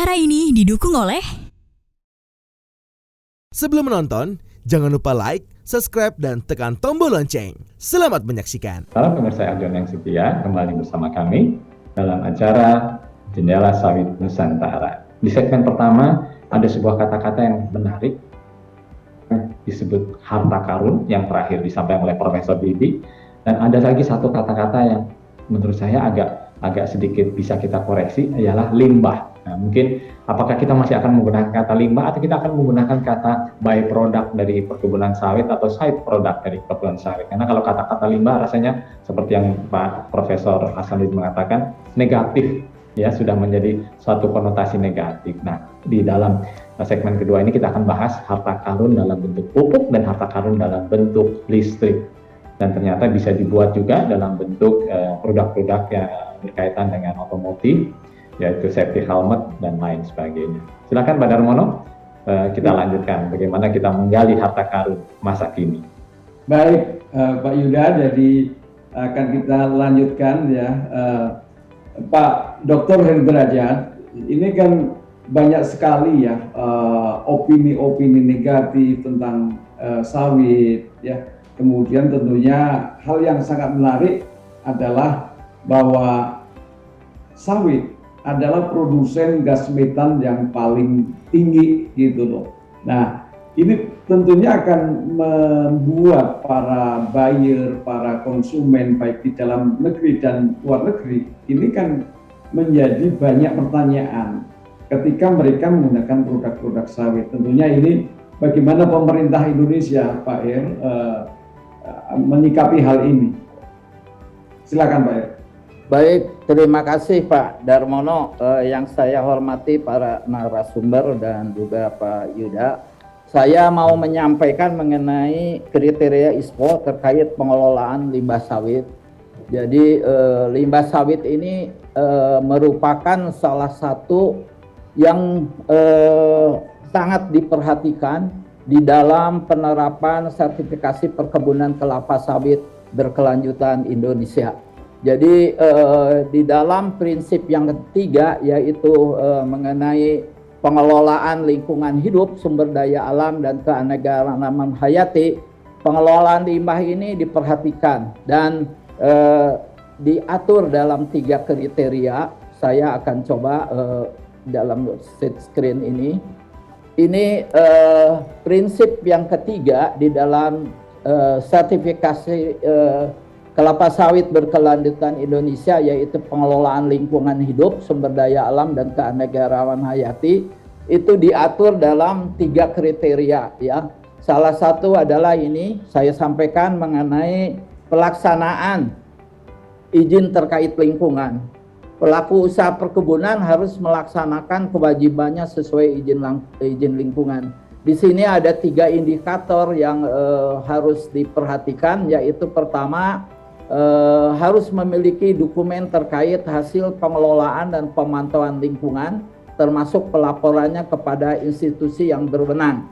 Acara ini didukung oleh... Sebelum menonton, jangan lupa like, subscribe, dan tekan tombol lonceng. Selamat menyaksikan. Salam pemirsa Arjuna yang setia, kembali bersama kami dalam acara Jendela Sawit Nusantara. Di segmen pertama, ada sebuah kata-kata yang menarik, disebut harta karun, yang terakhir disampaikan oleh Profesor Didi. Dan ada lagi satu kata-kata yang menurut saya agak sedikit bisa kita koreksi, ialah limbah. Nah, mungkin apakah kita masih akan menggunakan kata limbah atau kita akan menggunakan kata by product dari perkebunan sawit atau side product dari perkebunan sawit. Karena kalau kata-kata limbah rasanya seperti yang Pak Profesor Hasanuddin mengatakan negatif, ya, sudah menjadi suatu konotasi negatif. Nah, di dalam segmen kedua ini kita akan bahas harta karun dalam bentuk pupuk dan harta karun dalam bentuk listrik. Dan ternyata bisa dibuat juga dalam bentuk produk-produk yang berkaitan dengan otomotif, yaitu safety helmet dan lain sebagainya. Silakan Pak Darmono, kita lanjutkan bagaimana kita menggali harta karun masa kini. Baik, Pak Yuda, jadi akan kita lanjutkan ya, Pak Dr. Heri Derajat. Ini kan banyak sekali ya opini-opini negatif tentang sawit ya. Kemudian tentunya hal yang sangat menarik adalah bahwa sawit adalah produsen gas metan yang paling tinggi gitu loh. Nah, ini tentunya akan membuat para buyer, para konsumen baik di dalam negeri dan luar negeri ini kan menjadi banyak pertanyaan ketika mereka menggunakan produk-produk sawit. Tentunya ini bagaimana pemerintah Indonesia, Pak Er, menyikapi hal ini. Silakan Pak Er. Baik, terima kasih Pak Darmono. Yang saya hormati para narasumber dan juga Pak Yuda. Saya mau menyampaikan mengenai kriteria ISPO terkait pengelolaan limbah sawit. Jadi limbah sawit ini merupakan salah satu yang sangat diperhatikan di dalam penerapan sertifikasi perkebunan kelapa sawit berkelanjutan Indonesia. Jadi di dalam prinsip yang ketiga, yaitu mengenai pengelolaan lingkungan hidup, sumber daya alam, dan keanekaragaman hayati, pengelolaan limbah ini diperhatikan dan diatur dalam 3 kriteria. Saya akan coba dalam screen ini. Ini prinsip yang ketiga di dalam sertifikasi kelapa sawit berkelanjutan Indonesia, yaitu pengelolaan lingkungan hidup, sumber daya alam, dan keanekaragaman hayati. Itu diatur dalam 3 kriteria ya. Salah satu adalah ini saya sampaikan mengenai pelaksanaan izin terkait lingkungan. Pelaku usaha perkebunan harus melaksanakan kewajibannya sesuai izin lingkungan. Di sini ada 3 indikator yang harus diperhatikan, yaitu pertama harus memiliki dokumen terkait hasil pengelolaan dan pemantauan lingkungan, termasuk pelaporannya kepada institusi yang berwenang.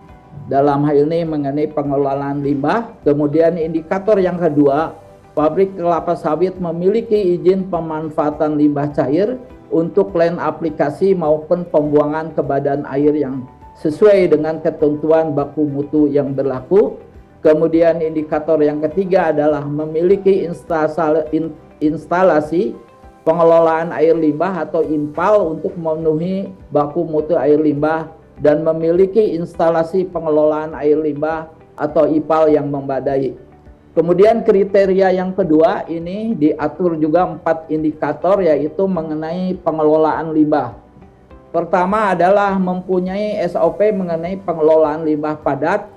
Dalam hal ini mengenai pengelolaan limbah. Kemudian indikator yang kedua, pabrik kelapa sawit memiliki izin pemanfaatan limbah cair untuk lain aplikasi maupun pembuangan ke badan air yang sesuai dengan ketentuan baku mutu yang berlaku. Kemudian indikator yang ketiga adalah memiliki instalasi pengelolaan air limbah atau INPAL untuk memenuhi baku mutu air limbah dan memiliki instalasi pengelolaan air limbah atau IPAL yang memadai. Kemudian kriteria yang kedua ini diatur juga 4 indikator, yaitu mengenai pengelolaan limbah. Pertama adalah mempunyai SOP mengenai pengelolaan limbah padat,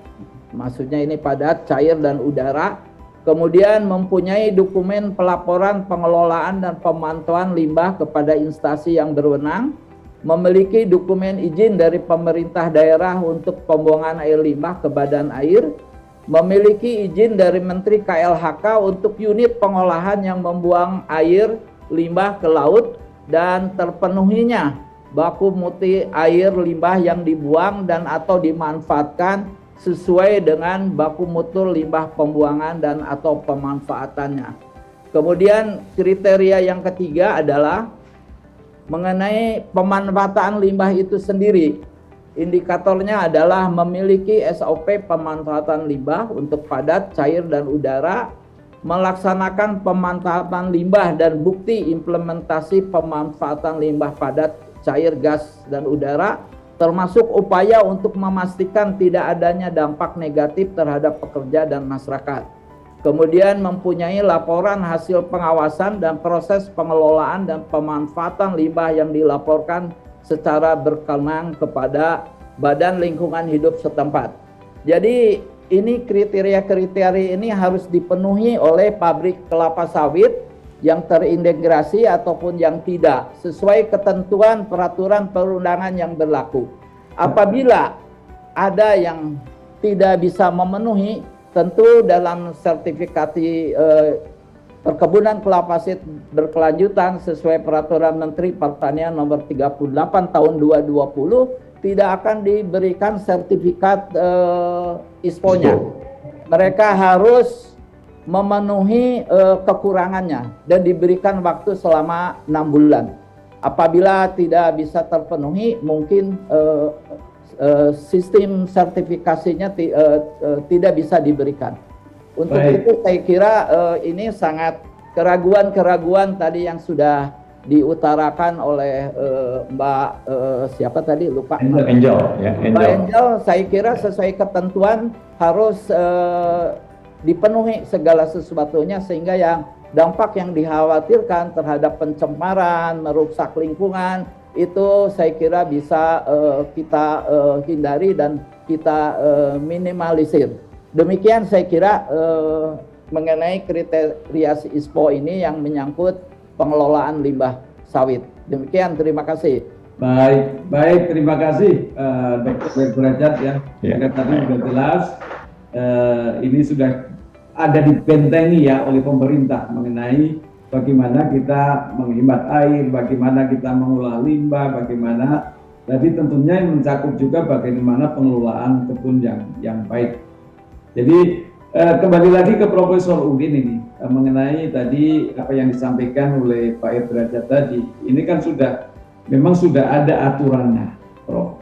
maksudnya ini padat, cair, dan udara. Kemudian mempunyai dokumen pelaporan pengelolaan dan pemantauan limbah kepada instansi yang berwenang, memiliki dokumen izin dari pemerintah daerah untuk pembuangan air limbah ke badan air, memiliki izin dari Menteri KLHK untuk unit pengolahan yang membuang air limbah ke laut, dan terpenuhinya baku mutu air limbah yang dibuang dan atau dimanfaatkan sesuai dengan baku mutu limbah pembuangan dan atau pemanfaatannya. Kemudian kriteria yang ketiga adalah mengenai pemanfaatan limbah itu sendiri. Indikatornya adalah memiliki SOP pemanfaatan limbah untuk padat, cair, dan udara, melaksanakan pemanfaatan limbah dan bukti implementasi pemanfaatan limbah padat, cair, gas, dan udara, termasuk upaya untuk memastikan tidak adanya dampak negatif terhadap pekerja dan masyarakat. Kemudian mempunyai laporan hasil pengawasan dan proses pengelolaan dan pemanfaatan limbah yang dilaporkan secara berkenan kepada Badan Lingkungan Hidup setempat. Jadi ini kriteria-kriteria ini harus dipenuhi oleh pabrik kelapa sawit yang terintegrasi ataupun yang tidak, sesuai ketentuan peraturan perundangan yang berlaku. Apabila ada yang tidak bisa memenuhi, tentu dalam sertifikasi perkebunan kelapa sawit berkelanjutan sesuai peraturan Menteri Pertanian nomor 38 tahun 2020 tidak akan diberikan sertifikat ISPO-nya. Mereka harus memenuhi kekurangannya dan diberikan waktu selama 6 bulan. Apabila tidak bisa terpenuhi, mungkin sistem sertifikasinya tidak bisa diberikan. Untuk itu saya kira ini sangat keraguan-keraguan tadi yang sudah diutarakan oleh Mbak siapa tadi lupa. Angel, ya, Mbak Angel, saya kira sesuai ketentuan harus dipenuhi segala sesuatunya sehingga yang dampak yang dikhawatirkan terhadap pencemaran, merusak lingkungan itu saya kira bisa kita hindari dan kita minimalisir. Demikian saya kira mengenai kriteria ISPO ini yang menyangkut pengelolaan limbah sawit. Demikian, terima kasih. Baik, terima kasih Dr. Derajat ya. Tadi sudah jelas, ini sudah ada dibentengi ya oleh pemerintah mengenai bagaimana kita menghemat air, bagaimana kita mengolah limbah, bagaimana. Jadi tentunya mencakup juga bagaimana pengelolaan kebun yang baik. Jadi kembali lagi ke Profesor Udin ini mengenai tadi apa yang disampaikan oleh Pak Derajat tadi. Ini kan memang sudah ada aturannya, Prof.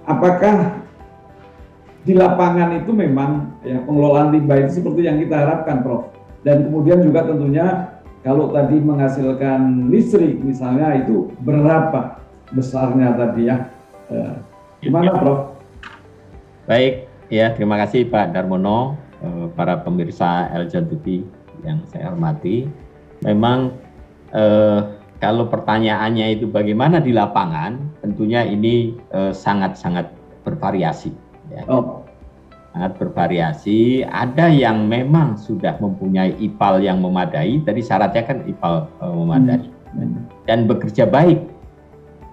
Apakah di lapangan itu memang ya, pengelolaan limbah itu seperti yang kita harapkan, Prof? Dan kemudian juga tentunya kalau tadi menghasilkan listrik misalnya itu berapa besarnya tadi ya? Gimana, Prof? Baik, ya terima kasih Pak Darmono, para pemirsa Eljon TV yang saya hormati. Memang kalau pertanyaannya itu bagaimana di lapangan, tentunya ini sangat-sangat bervariasi. Ya. Sangat bervariasi. Ada yang memang sudah mempunyai IPAL yang memadai. Tadi syaratnya kan IPAL memadai dan bekerja baik.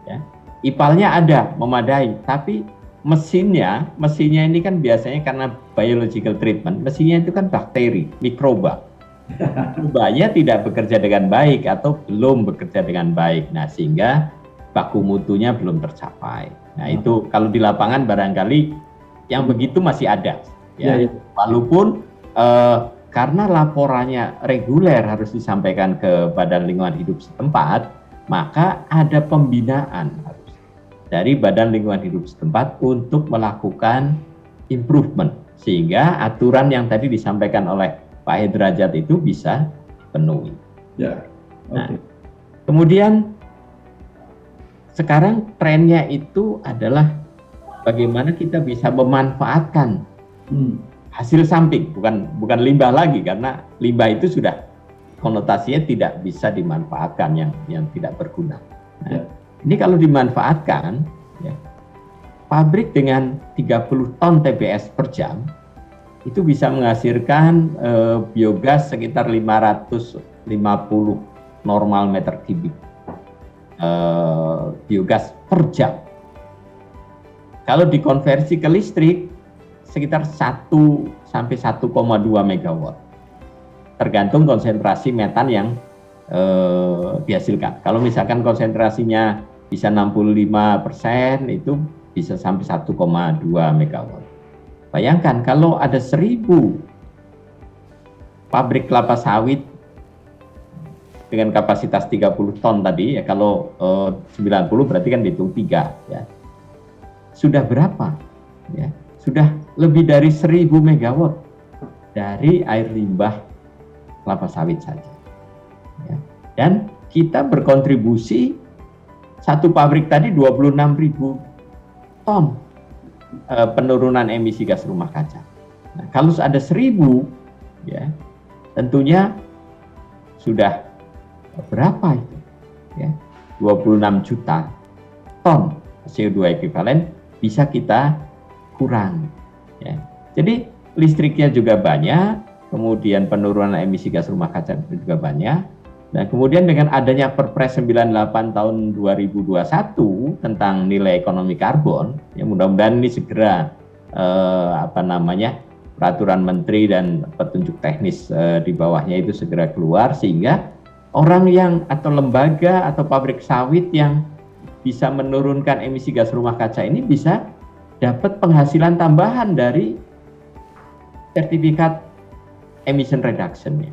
Ya. IPAL-nya ada memadai, tapi mesinnya ini kan biasanya karena biological treatment, mesinnya itu kan bakteri, mikroba. Mikrobanya tidak bekerja dengan baik atau belum bekerja dengan baik. Nah, sehingga baku mutunya belum tercapai. Nah, itu kalau di lapangan barangkali yang begitu masih ada. Ya. Walaupun karena laporannya reguler harus disampaikan ke Badan Lingkungan Hidup setempat, maka ada pembinaan dari Badan Lingkungan Hidup setempat untuk melakukan improvement sehingga aturan yang tadi disampaikan oleh Pak Derajat itu bisa dipenuhi. Ya. Nah, kemudian sekarang trennya itu adalah bagaimana kita bisa memanfaatkan hasil samping, bukan limbah lagi, karena limbah itu sudah konotasinya tidak bisa dimanfaatkan yang tidak berguna. Nah, ini kalau dimanfaatkan, ya, pabrik dengan 30 ton TBS per jam itu bisa menghasilkan biogas sekitar 550 normal meter kubik biogas per jam. Kalau dikonversi ke listrik sekitar 1 sampai 1,2 megawatt, tergantung konsentrasi metan yang dihasilkan. Kalau misalkan konsentrasinya bisa 65%, itu bisa sampai 1,2 megawatt. Bayangkan kalau ada 1.000 pabrik kelapa sawit dengan kapasitas 30 ton tadi ya, kalau 90 berarti kan dihitung 3 ya. Sudah berapa? Ya, sudah lebih dari 1000 megawatt dari air limbah kelapa sawit saja. Ya. Dan kita berkontribusi satu pabrik tadi 26.000 ton penurunan emisi gas rumah kaca. Nah, kalau ada 1000 ya, tentunya sudah berapa itu? Ya, 26 juta ton CO2 ekivalen bisa kita kurang. Ya. Jadi listriknya juga banyak, kemudian penurunan emisi gas rumah kaca juga banyak. Nah, kemudian dengan adanya Perpres 98 tahun 2021 tentang nilai ekonomi karbon, ya mudah-mudahan ini segera peraturan menteri dan petunjuk teknis di bawahnya itu segera keluar, sehingga orang yang atau lembaga atau pabrik sawit yang bisa menurunkan emisi gas rumah kaca ini bisa dapat penghasilan tambahan dari sertifikat emission reduction-nya.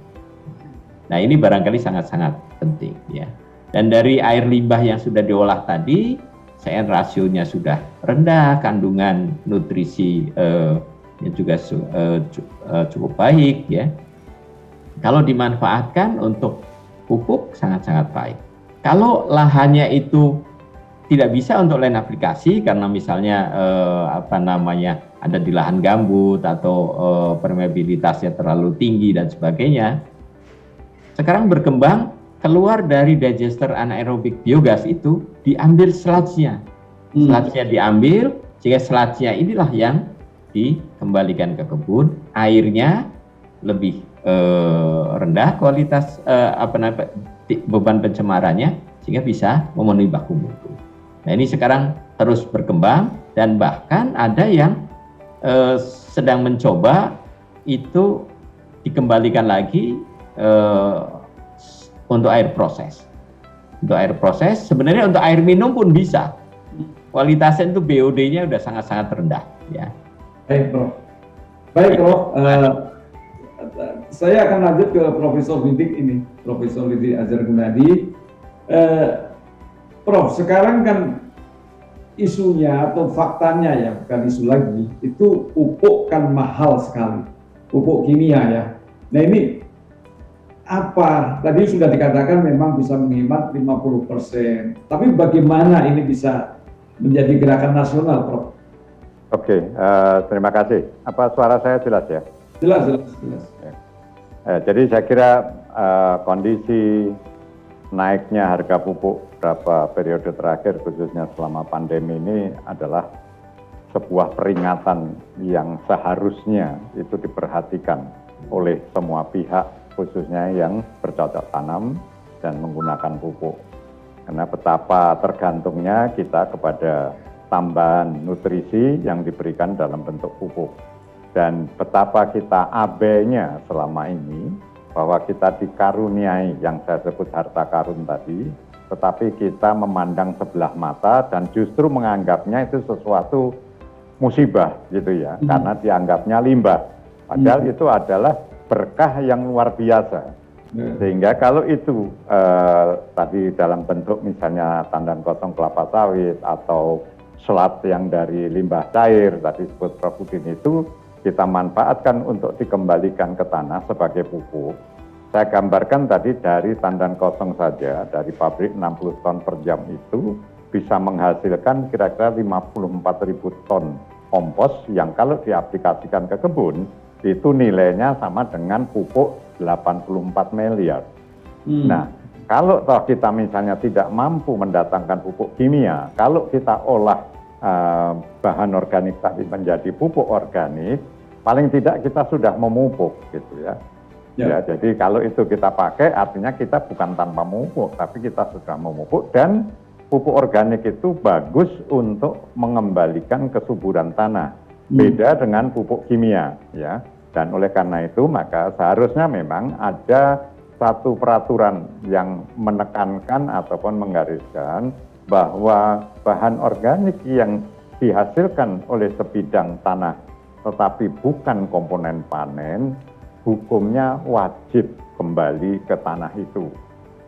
Nah, ini barangkali sangat-sangat penting ya. Dan dari air limbah yang sudah diolah tadi, CN rasionya sudah rendah, kandungan nutrisi juga cukup baik ya. Kalau dimanfaatkan untuk pupuk sangat-sangat baik. Kalau lahannya itu tidak bisa untuk lain aplikasi karena misalnya ada di lahan gambut atau permeabilitasnya terlalu tinggi dan sebagainya. Sekarang berkembang keluar dari digester anaerobik biogas itu diambil sludge-nya. Sludge-nya diambil sehingga sludge-nya inilah yang dikembalikan ke kebun, airnya lebih rendah kualitas beban pencemarannya sehingga bisa memenuhi baku mutu. Nah, ini sekarang terus berkembang dan bahkan ada yang sedang mencoba itu dikembalikan lagi untuk air proses. Untuk air proses, sebenarnya untuk air minum pun bisa. Kualitasnya itu BOD-nya udah sangat-sangat rendah. Ya. Baik, Prof. Saya akan lanjut ke Profesor Didik ini, Profesor Didik Azhar Gunadi. Prof, sekarang kan isunya atau faktanya ya, bukan isu lagi, itu pupuk kan mahal sekali, pupuk kimia ya. Nah ini apa, tadi sudah dikatakan memang bisa menghemat 50%, tapi bagaimana ini bisa menjadi gerakan nasional, Prof? Oke, terima kasih. Apa suara saya jelas ya? Jelas. Jadi saya kira kondisi naiknya harga pupuk beberapa periode terakhir khususnya selama pandemi ini adalah sebuah peringatan yang seharusnya itu diperhatikan oleh semua pihak khususnya yang bercocok tanam dan menggunakan pupuk. Karena betapa tergantungnya kita kepada tambahan nutrisi yang diberikan dalam bentuk pupuk. Dan betapa kita abainya selama ini bahwa kita dikaruniai yang saya sebut harta karun tadi, tetapi kita memandang sebelah mata dan justru menganggapnya itu sesuatu musibah gitu ya, karena dianggapnya limbah. Padahal itu adalah berkah yang luar biasa. Sehingga kalau itu tadi dalam bentuk misalnya tandan kosong kelapa sawit atau selat yang dari limbah cair tadi sebut Prof. Udin itu kita manfaatkan untuk dikembalikan ke tanah sebagai pupuk. Saya gambarkan tadi dari tandan kosong saja, dari pabrik 60 ton per jam itu bisa menghasilkan kira-kira 54.000 ton kompos yang kalau diaplikasikan ke kebun, itu nilainya sama dengan pupuk 84 miliar. Nah, kalau toh kita misalnya tidak mampu mendatangkan pupuk kimia, kalau kita olah bahan organik tadi menjadi pupuk organik, paling tidak kita sudah memupuk gitu ya. Ya, jadi kalau itu kita pakai artinya kita bukan tanpa memupuk, tapi kita sudah memupuk dan pupuk organik itu bagus untuk mengembalikan kesuburan tanah. Beda dengan pupuk kimia ya. Dan oleh karena itu maka seharusnya memang ada satu peraturan yang menekankan ataupun menggariskan bahwa bahan organik yang dihasilkan oleh sebidang tanah tetapi bukan komponen panen, hukumnya wajib kembali ke tanah itu.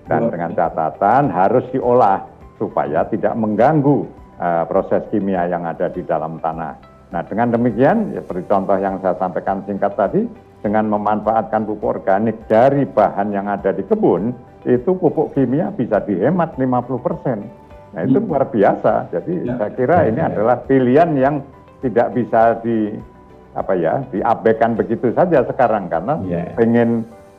Dan dengan catatan harus diolah supaya tidak mengganggu proses kimia yang ada di dalam tanah. Nah, dengan demikian, ya, seperti contoh yang saya sampaikan singkat tadi, dengan memanfaatkan pupuk organik dari bahan yang ada di kebun, itu pupuk kimia bisa dihemat 50%. Nah, itu luar biasa. Jadi saya kira ini adalah pilihan yang tidak bisa diabaikan begitu saja sekarang, karena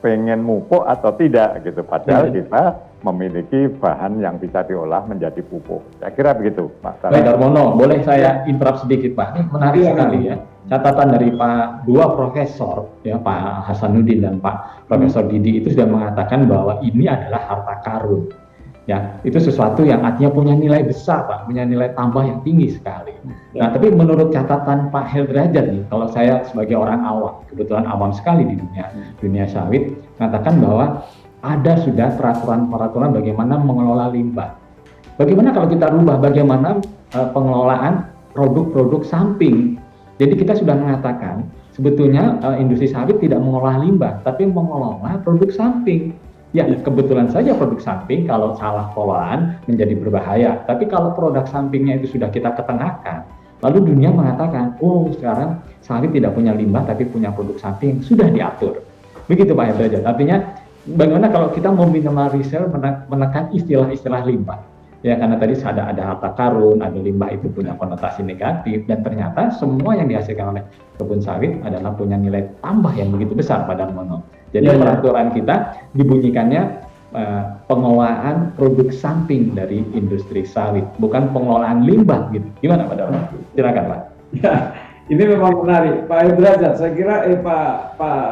pengen mupuk atau tidak gitu. Padahal kita memiliki bahan yang bisa diolah menjadi pupuk. Saya kira begitu, Pak. Baik, Darmono, boleh saya interrupt sedikit, Pak? Ini menarik sekali ya. Catatan dari dua profesor, ya, Pak Hasanuddin dan Pak Profesor Didi itu sudah mengatakan bahwa ini adalah harta karun. Ya, itu sesuatu yang artinya punya nilai besar, Pak, punya nilai tambah yang tinggi sekali. Nah, tapi menurut catatan Pak Helderajat nih, kalau saya sebagai orang awam, kebetulan awam sekali di dunia sawit, mengatakan bahwa ada sudah peraturan-peraturan bagaimana mengelola limbah. Bagaimana kalau kita rubah bagaimana pengelolaan produk-produk samping? Jadi kita sudah mengatakan sebetulnya industri sawit tidak mengolah limbah, tapi mengelola produk samping. Ya, kebetulan saja produk samping kalau salah pengelolaan menjadi berbahaya. Tapi kalau produk sampingnya itu sudah kita ketengahkan, lalu dunia mengatakan, oh sekarang sawit tidak punya limbah tapi punya produk samping, sudah diatur. Begitu Pak Helderajat. Artinya bagaimana kalau kita meminimalisir menekan istilah-istilah limbah? Ya, karena tadi ada harta karun, ada limbah itu punya konotasi negatif, dan ternyata semua yang dihasilkan oleh kebun sawit adalah punya nilai tambah yang begitu besar pada Darmono. Jadi peraturan kita dibunyikannya pengelolaan produk samping dari industri sawit, bukan pengelolaan limbah gitu. Gimana Pak Darmono? Silakan Pak. Ya, ini memang menarik, Pak Helderajat. Saya kira Pak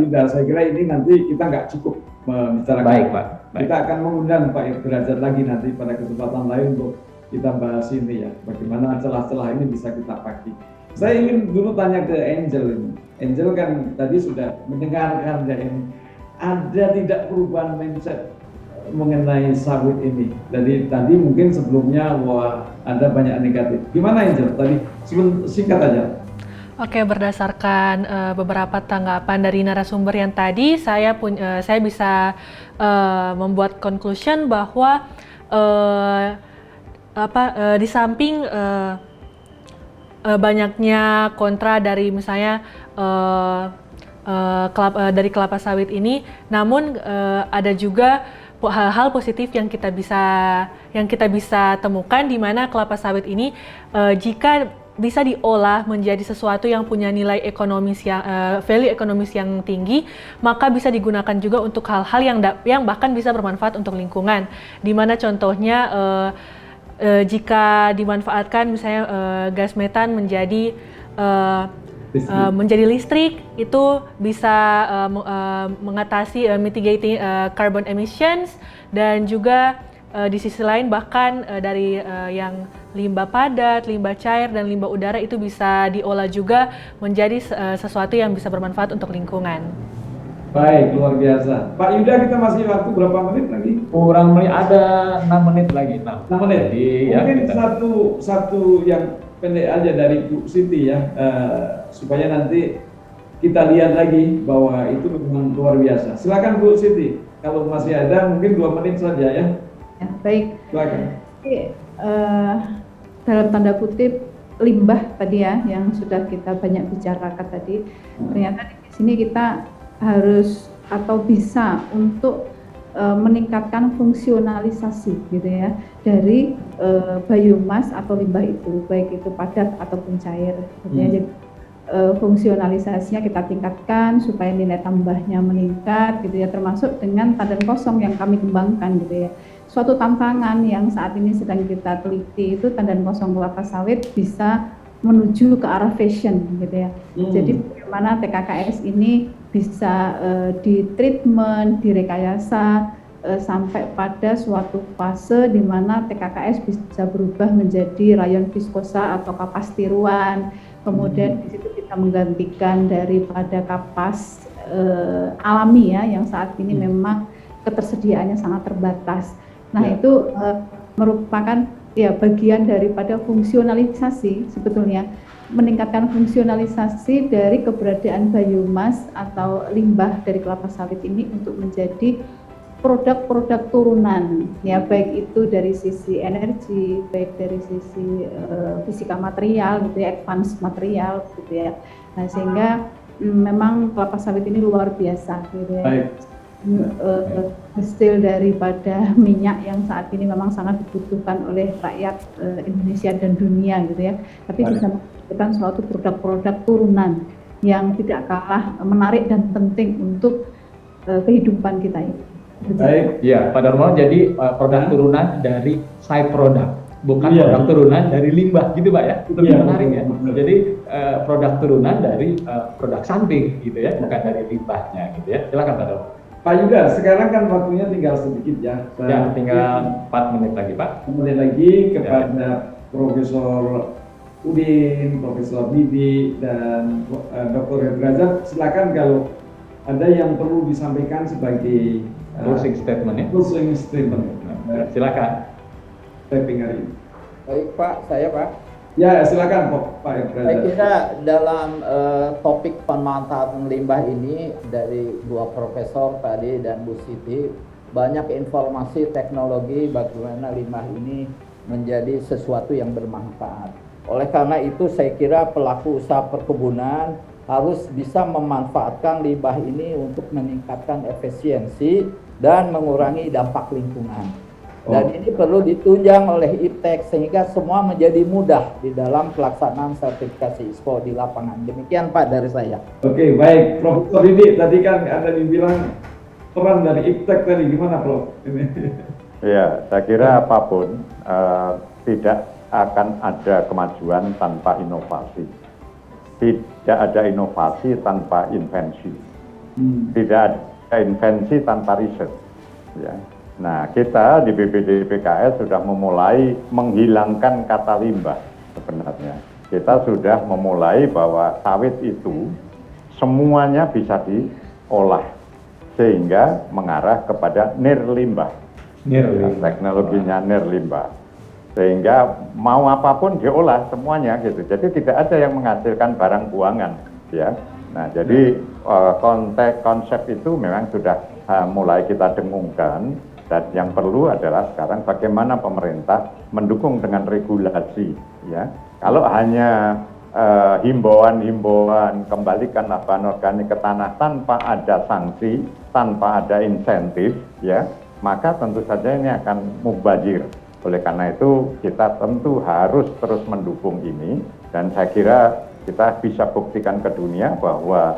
Yuda, saya kira ini nanti kita nggak cukup membicarakan. Baik Pak. Baik. Kita akan mengundang Pak Helderajat lagi nanti pada kesempatan lain untuk kita bahas ini ya, bagaimana celah-celah ini bisa kita pakai. Saya ingin dulu tanya ke Angel ini. Angel kan tadi sudah mendengarkan ya, ada tidak perubahan mindset mengenai sawit ini. Jadi tadi mungkin sebelumnya ada banyak negatif. Gimana Angel? Tadi singkat aja. Oke, berdasarkan beberapa tanggapan dari narasumber yang tadi, saya bisa membuat conclusion bahwa di samping banyaknya kontra dari misalnya dari kelapa sawit ini, namun ada juga hal-hal positif yang kita bisa temukan, di mana kelapa sawit ini jika bisa diolah menjadi sesuatu yang punya nilai ekonomis value ekonomis yang tinggi, maka bisa digunakan juga untuk hal-hal yang bahkan bisa bermanfaat untuk lingkungan. Di mana contohnya jika dimanfaatkan misalnya gas metan menjadi listrik, itu bisa mengatasi mitigating carbon emissions, dan juga di sisi lain bahkan dari yang limbah padat, limbah cair, dan limbah udara itu bisa diolah juga menjadi sesuatu yang bisa bermanfaat untuk lingkungan. Baik, luar biasa. Pak Yuda, kita masih waktu berapa menit lagi? Kurang menit, ada 6 menit lagi. 6 menit? Jadi, mungkin ya, satu yang pendek aja dari Bu Siti ya, supaya nanti kita lihat lagi bahwa itu memang luar biasa. Silakan Bu Siti, kalau masih ada mungkin 2 menit saja ya. Ya, baik. Silakan. Dalam tanda kutip limbah tadi ya, yang sudah kita banyak bicarakan tadi, ternyata di sini kita harus atau bisa untuk meningkatkan fungsionalisasi gitu ya dari biomas atau limbah itu, baik itu padat ataupun cair gitu ya. Jadi fungsionalisasinya kita tingkatkan supaya nilai tambahnya meningkat gitu ya, termasuk dengan tandan kosong yang kami kembangkan gitu ya. Suatu tantangan yang saat ini sedang kita teliti itu tandan kosong kelapa sawit bisa menuju ke arah fashion gitu ya. Jadi bagaimana TKKS ini bisa ditreatment, direkayasa sampai pada suatu fase di mana TKKS bisa berubah menjadi rayon viskosa atau kapas tiruan. Kemudian di situ kita menggantikan daripada kapas alami ya, yang saat ini memang ketersediaannya sangat terbatas. Nah itu merupakan ya bagian daripada fungsionalisasi sebetulnya, meningkatkan fungsionalisasi dari keberadaan biomas atau limbah dari kelapa sawit ini untuk menjadi produk-produk turunan, ya baik itu dari sisi energi, baik dari sisi fisika material gitu ya, advance material gitu ya. Nah, sehingga memang kelapa sawit ini luar biasa gitu ya. Baik. Hasil daripada minyak yang saat ini memang sangat dibutuhkan oleh rakyat Indonesia dan dunia gitu ya. Tapi bisa menghasilkan suatu produk-produk turunan yang tidak kalah menarik dan penting untuk kehidupan kita ini. Baik. Ya, Pak Darmono, jadi produk turunan dari side product, bukan Iya. produk turunan dari limbah, gitu Pak ya? Itu Iya, menarik ya. betul. Jadi produk turunan dari produk samping, gitu ya, bukan dari limbahnya, gitu ya. Silakan Pak Darmono. Pak Yuda, sekarang kan waktunya tinggal sedikit ya. Ya, tinggal 4 menit lagi Pak. Kemudian lagi kepada Profesor Udin, Profesor Bibi, dan Dr. Hendra, silakan kalau ada yang perlu disampaikan sebagai Closing statement ya. closing statement. Silakan. Taping hari ini. Baik Pak, saya Pak. Ya, silakan Pak Saya Hendra. kira dalam topik pemanfaatan limbah ini dari dua profesor tadi dan Bu Siti, banyak informasi teknologi bagaimana limbah ini menjadi sesuatu yang bermanfaat. Oleh karena itu saya kira pelaku usaha perkebunan harus bisa memanfaatkan limbah ini untuk meningkatkan efisiensi dan mengurangi dampak lingkungan. Dan ini perlu ditunjang oleh IPTEK sehingga semua menjadi mudah di dalam pelaksanaan sertifikasi ISPO di lapangan. Demikian Pak dari saya. Oke, baik. Profesor Bibi, tadi kan ada dibilang peran dari IPTEK tadi, gimana Prof? Ini. Ya, saya kira apapun tidak akan ada kemajuan tanpa inovasi. Tidak ada inovasi tanpa invensi. Tidak ada invensi tanpa riset. Ya. Nah, kita di BPD/PKS sudah memulai menghilangkan kata limbah sebenarnya. Kita sudah memulai bahwa sawit itu semuanya bisa diolah sehingga mengarah kepada nirlimbah. Teknologinya nirlimbah. Sehingga mau apapun diolah semuanya gitu. Jadi tidak ada yang menghasilkan barang buangan, ya. Nah, jadi konsep itu memang sudah mulai kita dengungkan. Dan yang perlu adalah sekarang bagaimana pemerintah mendukung dengan regulasi, ya. Kalau hanya himbauan kembalikanlah bahan organik ke tanah tanpa ada sanksi, tanpa ada insentif, ya, maka tentu saja ini akan mubazir. Oleh karena itu kita tentu harus terus mendukung ini, dan saya kira kita bisa buktikan ke dunia bahwa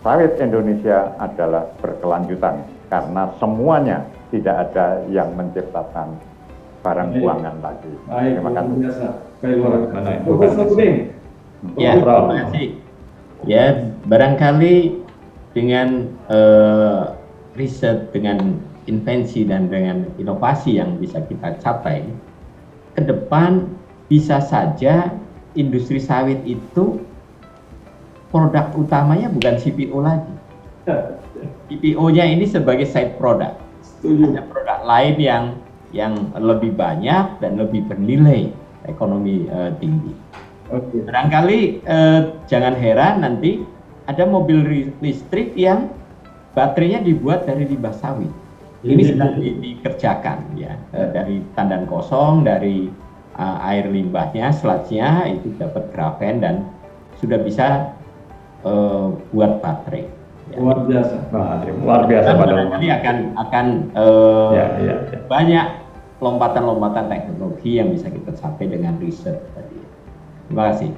sawit Indonesia adalah berkelanjutan karena semuanya tidak ada yang menciptakan barang buangan lagi. Baik, Terima kasih. biasa. Baik, luar Mana itu? Profesor Udin. Ya, terima kasih. Ya, barangkali dengan riset, dengan invensi dan dengan inovasi yang bisa kita capai, ke depan bisa saja industri sawit itu produk utamanya bukan CPO lagi. CPO-nya ini sebagai side product. Ada produk lain yang lebih banyak dan lebih bernilai ekonomi tinggi. Barangkali jangan heran nanti ada mobil listrik yang baterainya dibuat dari limbah sawit. Ini sedang dikerjakan ya, dari tandan kosong, dari air limbahnya, sludge-nya itu dapat grafen dan sudah bisa buat baterai. Ya. Luar biasa. Luar biasa Pak Darmono. Iya. Nanti akan banyak lompatan-lompatan teknologi yang bisa kita capai dengan riset tadi. Terima kasih.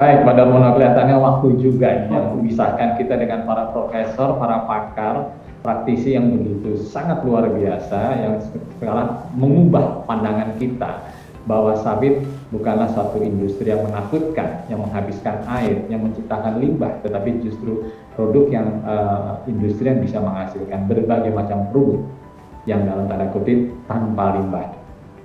Baik, Pak Darmono, kelihatannya waktu juga ini yang memisahkan kita dengan para profesor, para pakar, praktisi yang begitu sangat luar biasa yang sekarang mengubah pandangan kita bahwa sawit bukanlah satu industri yang menakutkan, yang menghabiskan air, yang menciptakan limbah, tetapi justru produk yang industri yang bisa menghasilkan berbagai macam produk yang dalam tanda kutip tanpa limbah.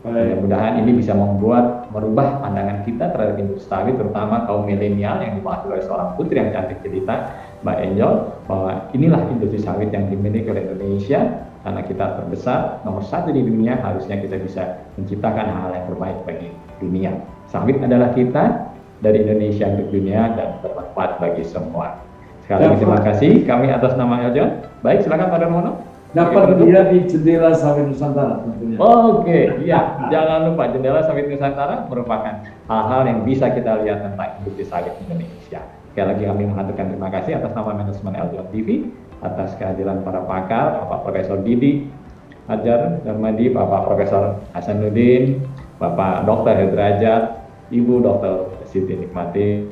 Mudah-mudahan ini bisa merubah pandangan kita terhadap industri sawit, terutama kaum milenial yang diwakili oleh seorang putri yang cantik jelita, Mbak Angel, bahwa inilah industri sawit yang dimiliki oleh Indonesia. Karena kita terbesar, nomor 1 di dunia, harusnya kita bisa menciptakan hal yang terbaik bagi dunia. Sawit adalah kita, dari Indonesia untuk dunia, dan bermanfaat bagi semua. Sekali lagi terima kasih, kami atas nama Eljon. Baik, silakan Pak Darmono. Dapat dia di Jendela Sawit Nusantara tentunya. Oke, iya. Jangan lupa Jendela Sawit Nusantara merupakan hal-hal yang bisa kita lihat tentang industri sawit Indonesia. Sekali lagi kami mengaturkan terima kasih atas nama manajemen Eljon TV, atas kehadiran para pakar, Bapak Profesor Didi Hajar Darmadi, Bapak Profesor Hasanuddin, Bapak Dr. Derajat, Ibu Dr. Siti Nikmati,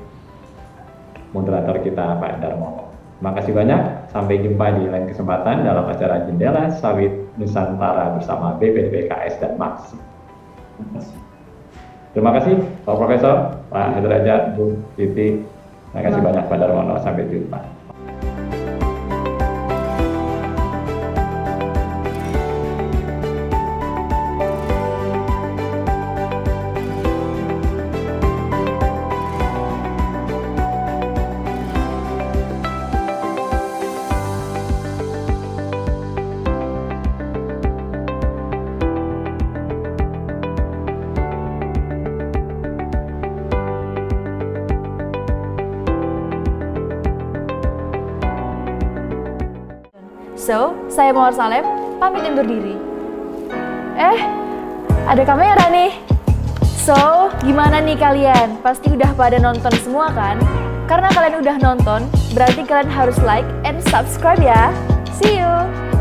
moderator kita Pak Darmono. Terima kasih banyak, sampai jumpa di lain kesempatan dalam acara Jendela Sawit Nusantara bersama BPDPKS dan MAX. Terima kasih Pak Profesor, Pak Derajat, Bu Siti. Terima kasih banyak Pak Darmono, sampai jumpa. So, saya Mawar Salem, pamit undur diri. Ada kamera nih. So, gimana nih kalian? Pasti udah pada nonton semua kan? Karena kalian udah nonton, berarti kalian harus like and subscribe ya. See you!